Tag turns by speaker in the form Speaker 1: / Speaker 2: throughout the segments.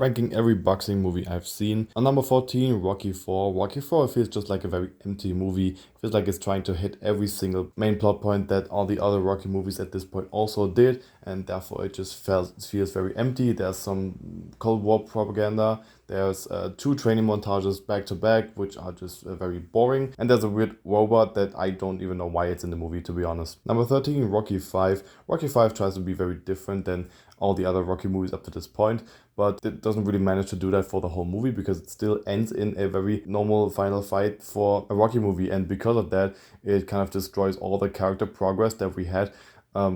Speaker 1: ranking every boxing movie I've seen. On number 14, Rocky 4. Rocky 4 feels just like a very empty movie. It feels like it's trying to hit every single main plot point that all the other Rocky movies at this point also did, and therefore it just feels very empty. There's some Cold War propaganda. There's two training montages back to back, which are just very boring. And there's a weird robot that I don't even know why it's in the movie, to be honest. Number 13, Rocky 5. Rocky 5 tries to be very different than all the other Rocky movies up to this point, but it doesn't really manage to do that for the whole movie because it still ends in a very normal final fight for a Rocky movie. And because of that, it kind of destroys all the character progress that we had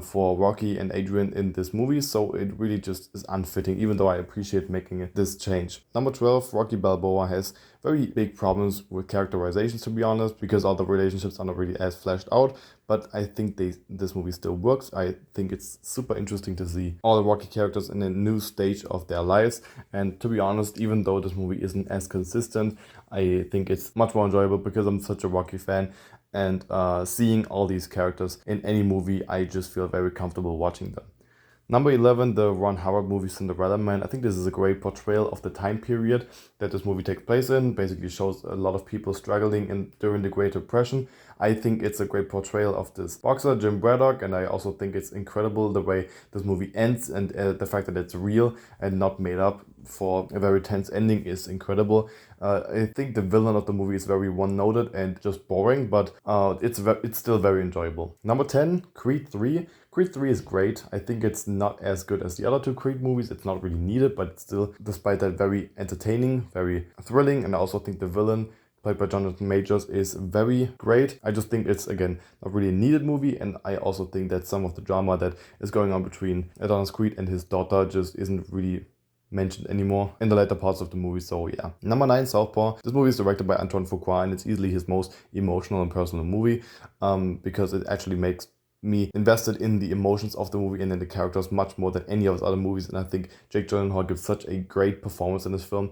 Speaker 1: for Rocky and Adrian in this movie, so it really just is unfitting, even though I appreciate making it this change. Number 12, Rocky Balboa has very big problems with characterizations, to be honest, because all the relationships are not really as fleshed out, but I think this movie still works. I think it's super interesting to see all the Rocky characters in a new stage of their lives, and to be honest, even though this movie isn't as consistent, I think it's much more enjoyable because I'm such a Rocky fan. And seeing all these characters in any movie, I just feel very comfortable watching them. Number 11, the Ron Howard movie Cinderella Man. I think this is a great portrayal of the time period that this movie takes place in. Basically shows a lot of people struggling during the Great Depression. I think it's a great portrayal of this boxer, Jim Braddock, and I also think it's incredible the way this movie ends, and the fact that it's real and not made up for a very tense ending is incredible. I think the villain of the movie is very one-noted and just boring, but it's still very enjoyable. Number 10, Creed 3. Creed 3 is great. I think it's not as good as the other two Creed movies. It's not really needed, but it's still, despite that, very entertaining, very thrilling, and I also think the villain, played by Jonathan Majors, is very great. I just think it's, again, not really a needed movie, and I also think that some of the drama that is going on between Adonis Creed and his daughter just isn't really mentioned anymore in the later parts of the movie, so yeah. Number 9, Southpaw. This movie is directed by Antoine Fuqua, and it's easily his most emotional and personal movie because it actually makes me invested in the emotions of the movie and in the characters much more than any of his other movies, and I think Jake Gyllenhaal gives such a great performance in this film.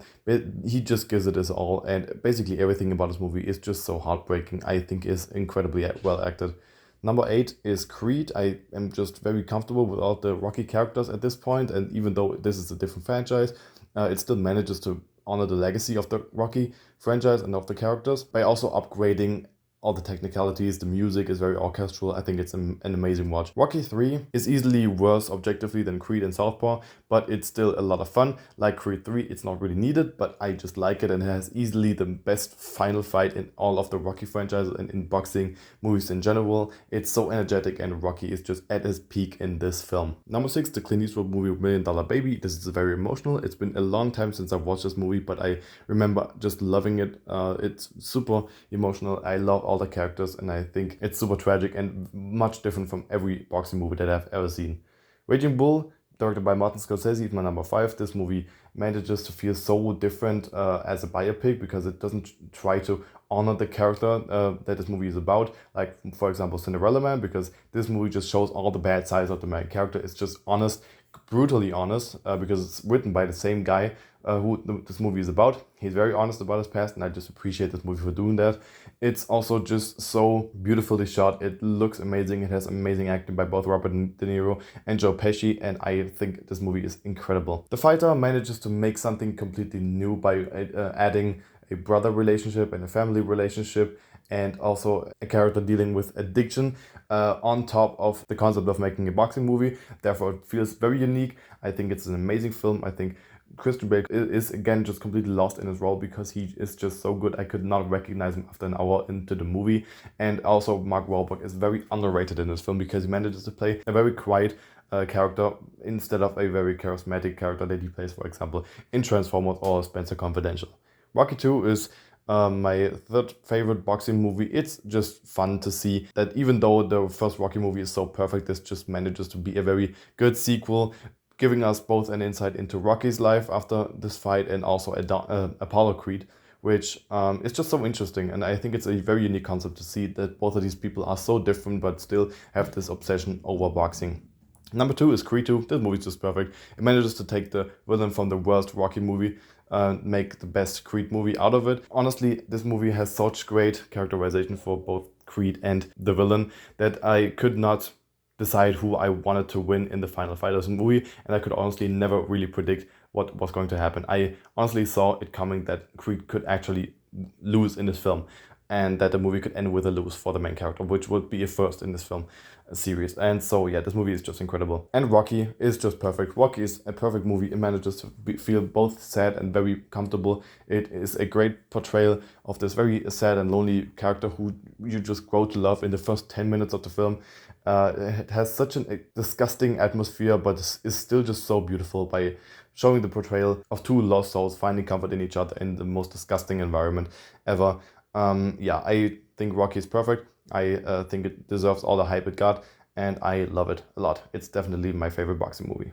Speaker 1: He just gives it his all, and basically everything about this movie is just so heartbreaking. I think is incredibly well acted. Number 8 is Creed. I am just very comfortable with all the Rocky characters at this point, and even though this is a different franchise, it still manages to honor the legacy of the Rocky franchise and of the characters by also upgrading all the technicalities. The music is very orchestral. I think it's an amazing watch. Rocky 3 is easily worse objectively than Creed and Southpaw, but it's still a lot of fun. Like Creed 3, it's not really needed, but I just like it, and it has easily the best final fight in all of the Rocky franchises and in boxing movies in general. It's so energetic, and Rocky is just at his peak in this film. Number 6, the Clint Eastwood movie Million Dollar Baby. This is very emotional. It's been a long time since I've watched this movie, but I remember just loving it. It's super emotional. I love all the characters, and I think it's super tragic and much different from every boxing movie that I've ever seen. Raging Bull, directed by Martin Scorsese, is my number 5. This movie manages to feel so different as a biopic because it doesn't try to honor the character that this movie is about, like for example Cinderella Man, because this movie just shows all the bad sides of the main character. It's just honest, brutally honest, because it's written by the same guy this movie is about. He's very honest about his past, and I just appreciate this movie for doing that. It's also just so beautifully shot. It looks amazing. It has amazing acting by both Robert De Niro and Joe Pesci, and I think this movie is incredible. The Fighter manages to make something completely new by adding a brother relationship and a family relationship, and also a character dealing with addiction on top of the concept of making a boxing movie. Therefore, it feels very unique. I think it's an amazing film. I think Christian Bale is again just completely lost in his role because he is just so good. I could not recognize him after an hour into the movie. And also Mark Wahlberg is very underrated in this film because he manages to play a very quiet character instead of a very charismatic character that he plays, for example, in Transformers or Spencer Confidential. Rocky 2 is my third favorite boxing movie. It's just fun to see that even though the first Rocky movie is so perfect, this just manages to be a very good sequel, giving us both an insight into Rocky's life after this fight and also Apollo Creed, which is just so interesting. And I think it's a very unique concept to see that both of these people are so different but still have this obsession over boxing. Number 2 is Creed 2. This movie is just perfect. It manages to take the villain from the worst Rocky movie, make the best Creed movie out of it. Honestly, this movie has such great characterization for both Creed and the villain that I could not decide who I wanted to win in the final fight of the movie, and I could honestly never really predict what was going to happen. I honestly saw it coming that Creed could actually lose in this film, and that the movie could end with a lose for the main character, which would be a first in this film series. And so yeah, this movie is just incredible. And Rocky is just perfect. Rocky is a perfect movie. It manages to feel both sad and very comfortable. It is a great portrayal of this very sad and lonely character who you just grow to love in the first 10 minutes of the film. It has such a disgusting atmosphere, but is still just so beautiful by showing the portrayal of two lost souls finding comfort in each other in the most disgusting environment ever. Yeah, I think Rocky is perfect. I think it deserves all the hype it got, and I love it a lot. It's definitely my favorite boxing movie.